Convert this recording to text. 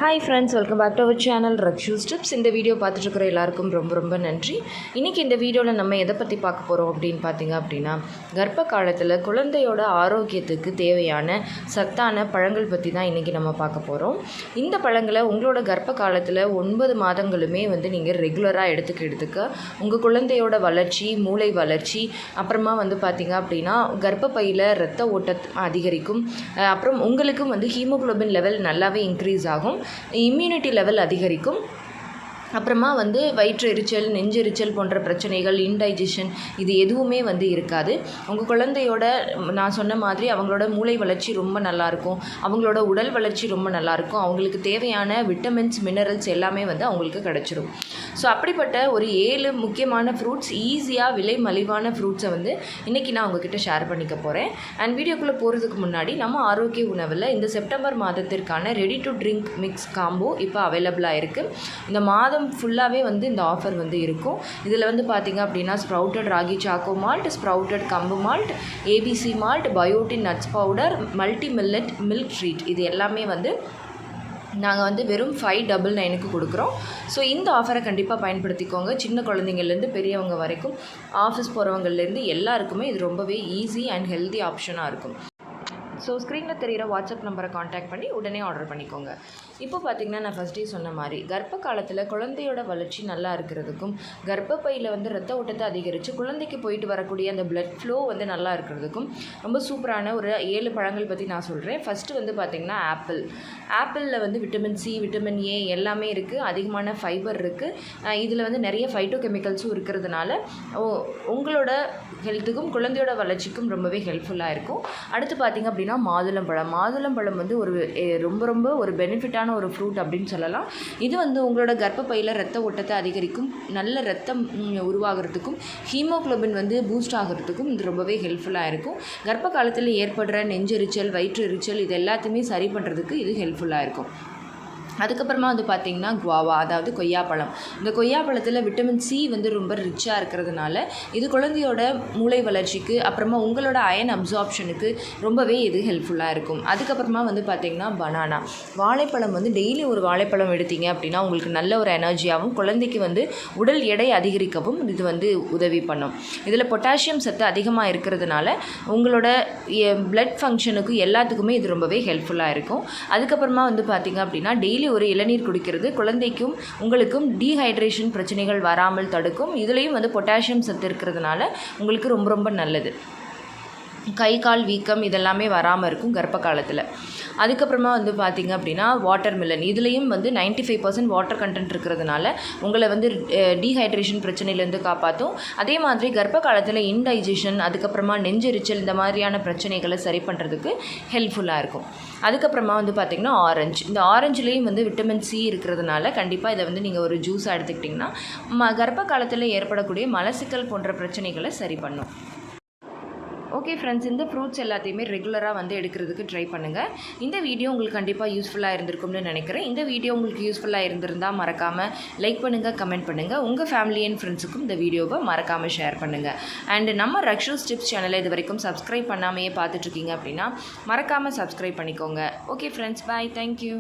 Hi friends, welcome back to our channel Rakshu's tips. இந்த video பார்த்துட்டுருக்கிற எல்லாருக்கும் ரொம்ப ரொம்ப நன்றி. இன்றைக்கி இந்த வீடியோவில் நம்ம எதை பற்றி பார்க்க போகிறோம் அப்படின்னு பார்த்தீங்க அப்படின்னா, கர்ப்ப காலத்தில் குழந்தையோட ஆரோக்கியத்துக்கு தேவையான சத்தான பழங்கள் பற்றி தான் இன்றைக்கி நம்ம பார்க்க போகிறோம். இந்த பழங்களை உங்களோட கர்ப்ப காலத்தில் 9 மாதங்களுமே நீங்கள் ரெகுலராக எடுத்துக்க உங்கள் குழந்தையோட வளர்ச்சி, மூளை வளர்ச்சி, அப்புறமா பார்த்தீங்க அப்படின்னா கர்ப்பப்பையில் இரத்த ஓட்டம் அதிகரிக்கும். அப்புறம் உங்களுக்கும் ஹீமோகுளோபின் லெவல் நல்லாவே இன்க்ரீஸ் ஆகும், இம்யூனிட்டி லெவல் அதிகரிக்கும். அப்புறமா வயிற்று எரிச்சல், நெஞ்செரிச்சல் போன்ற பிரச்சனைகள், இன்டைஜஷன் இது எதுவுமே இருக்காது. உங்கள் குழந்தையோட நான் சொன்ன மாதிரி அவங்களோட மூளை வளர்ச்சி ரொம்ப நல்லாயிருக்கும், அவங்களோட உடல் வளர்ச்சி ரொம்ப நல்லாயிருக்கும், அவங்களுக்கு தேவையான விட்டமின்ஸ், மினரல்ஸ் எல்லாமே அவங்களுக்கு கிடச்சிரும். ஸோ அப்படிப்பட்ட ஒரு 7 முக்கியமான ஃப்ரூட்ஸ், ஈஸியாக விலை மலிவான ஃப்ரூட்ஸை இன்றைக்கி நான் உங்ககிட்ட ஷேர் பண்ணிக்க போகிறேன். அண்ட் வீடியோக்குள்ளே போகிறதுக்கு முன்னாடி நம்ம ஆரோக்கிய உணவில் இந்த செப்டம்பர் மாதத்திற்கான ready to drink mix combo இப்போ அவைலபிளாக இருக்குது. இந்த மாதம் ஃபுல்லாகவே இந்த ஆஃபர் இருக்கும். இதில் பார்த்திங்க அப்படின்னா sprouted ragi choco malt, sprouted கம்பு malt, ABC malt, biotin nuts powder, multi millet milk treat இது எல்லாமே நாங்கள் வெறும் 599க்கு கொடுக்குறோம். ஸோ இந்த ஆஃபரை கண்டிப்பாக பயன்படுத்திக்கோங்க. சின்ன குழந்தைங்கள்லேருந்து பெரியவங்க வரைக்கும், ஆஃபீஸ் போகிறவங்கலேருந்து எல்லாருக்குமே இது ரொம்பவே ஈஸி அண்ட் ஹெல்தி ஆப்ஷனாக இருக்கும். ஸோ ஸ்க்ரீனில் தெரிகிற வாட்ஸ்அப் நம்பரை காண்டாக்ட் பண்ணி உடனே ஆர்டர் பண்ணிக்கோங்க. இப்போ பார்த்திங்கன்னா நான் ஃபஸ்ட்டே சொன்ன மாதிரி கர்ப்ப காலத்தில் குழந்தையோட வளர்ச்சி நல்லா இருக்கிறதுக்கும், கர்ப்பப்பையில் ரத்த ஓட்டத்தை அதிகரித்து குழந்தைக்கு போயிட்டு வரக்கூடிய அந்த பிளட் ஃப்ளோ நல்லா இருக்கிறதுக்கும் ரொம்ப சூப்பரான ஒரு 7 பழங்கள் பற்றி நான் சொல்கிறேன். ஃபஸ்ட்டு பார்த்திங்கன்னா ஆப்பிளில் விட்டமின் சி, விட்டமின் ஏ எல்லாமே இருக்குது, அதிகமான ஃபைபர் இருக்குது. இதில் நிறைய ஃபைட்டோ கெமிக்கல்ஸும் இருக்கிறதுனால உங்களோட ஹெல்த்துக்கும் குழந்தையோட வளர்ச்சிக்கும் ரொம்பவே ஹெல்ப்ஃபுல்லாக இருக்கும். அடுத்து பார்த்திங்க அப்படின்னா மாதுளம்பழம் ஒரு ரொம்ப ஒரு பெனிஃபிட்டான ஒரு ஃப்ரூட் அப்படின்னு சொல்லலாம். இது உங்களோட கர்ப்பப்பையில் ரத்த ஓட்டத்தை அதிகரிக்கும், நல்ல ரத்தம் உருவாகிறதுக்கும், ஹீமோகுளோபின் பூஸ்ட் ஆகிறதுக்கும் இது ரொம்பவே ஹெல்ப்ஃபுல்லாக இருக்கும். கர்ப்ப காலத்தில் ஏற்படுற நெஞ்செரிச்சல், வயிற்று எரிச்சல் இது எல்லாத்தையுமே சரி பண்ணுறதுக்கு இது ஹெல்ப்ஃபுல்லாக இருக்கும். அதுக்கப்புறமா பார்த்திங்கன்னா குவாவா, அதாவது கொய்யாப்பழம். இந்த கொய்யாப்பழத்தில் விட்டமின் சி ரொம்ப ரிச்சாக இருக்கிறதுனால இது குழந்தையோட மூளை வளர்ச்சிக்கு, அப்புறமா உங்களோட அயன் அப்சார்ப்ஷனுக்கு ரொம்பவே இது ஹெல்ப்ஃபுல்லாக இருக்கும். அதுக்கப்புறமா பார்த்திங்கன்னா பனானா, வாழைப்பழம். டெய்லி ஒரு வாழைப்பழம் எடுத்தீங்க அப்படின்னா உங்களுக்கு நல்ல ஒரு எனர்ஜியாகவும், குழந்தைக்கு உடல் எடை அதிகரிக்கவும் இது உதவி பண்ணும். இதில் பொட்டாசியம் சத்து அதிகமாக இருக்கிறதுனால உங்களோட பிளட் ஃபங்க்ஷனுக்கு எல்லாத்துக்குமே இது ரொம்பவே ஹெல்ப்ஃபுல்லாக இருக்கும். அதுக்கப்புறமா பார்த்திங்க அப்படின்னா டெய்லி ஒரு இளநீர் குடிக்கிறது குழந்தைக்கும் உங்களுக்கும் டீஹைட்ரேஷன் பிரச்சனைகள் வராமல் தடுக்கும். இதுலேயும் பொட்டாசியம் சத்து இருக்கிறதுனால உங்களுக்கு ரொம்ப ரொம்ப நல்லது. கை கால் வீக்கம் இதெல்லாமே வராமல் இருக்கும் கர்ப்ப காலத்தில். அதுக்கப்புறமா பார்த்திங்க அப்படின்னா வாட்டர் மில்லன். இதுலேயும் 95% வாட்டர் கண்டென்ட் இருக்கிறதுனால உங்களை டீஹைட்ரேஷன் பிரச்சனையிலேருந்து காப்பாற்றும். அதே மாதிரி கர்ப்ப காலத்தில் இன்டைஜஷன், அதுக்கப்புறமா நெஞ்செரிச்சல் இந்த மாதிரியான பிரச்சனைகளை சரி பண்ணுறதுக்கு ஹெல்ப்ஃபுல்லாக இருக்கும். அதுக்கப்புறமா பார்த்திங்கன்னா ஆரஞ்சு. இந்த ஆரஞ்சுலேயும் விட்டமின் சி இருக்கிறதுனால கண்டிப்பாக இதை நீங்கள் ஒரு ஜூஸாக எடுத்துக்கிட்டிங்கன்னா கர்ப்ப காலத்தில் ஏற்படக்கூடிய மலச்சிக்கல் போன்ற பிரச்சனைகளை சரி பண்ணும். ஓகே ஃப்ரெண்ட்ஸ், இந்த ஃப்ரூட்ஸ் எல்லாத்தையுமே ரெகுலராக எடுக்கிறதுக்கு ட்ரை பண்ணுங்கள். இந்த வீடியோ உங்களுக்கு கண்டிப்பாக யூஸ்ஃபுல்லாக இருந்திருக்கும்னு நினைக்கிறேன். இந்த வீடியோ உங்களுக்கு யூஸ்ஃபுல்லாக இருந்திருந்தால் மறக்காமல் லைக் பண்ணுங்கள், கமெண்ட் பண்ணுங்கள். உங்கள் ஃபேமிலி அண்ட் ஃப்ரெண்ட்ஸுக்கும் இந்த வீடியோவை மறக்காமல் ஷேர் பண்ணுங்கள். அண்ட் நம்ம ரக்ஷூஸ் டிப்ஸ் சேனலை இது வரைக்கும் சப்ஸ்கிரைப் பண்ணாமையே பார்த்துட்ருக்கீங்க அப்படின்னா மறக்காமல் சப்ஸ்கிரைப் பண்ணிக்கோங்க. ஓகே ஃப்ரெண்ட்ஸ், பாய், தேங்க்யூ.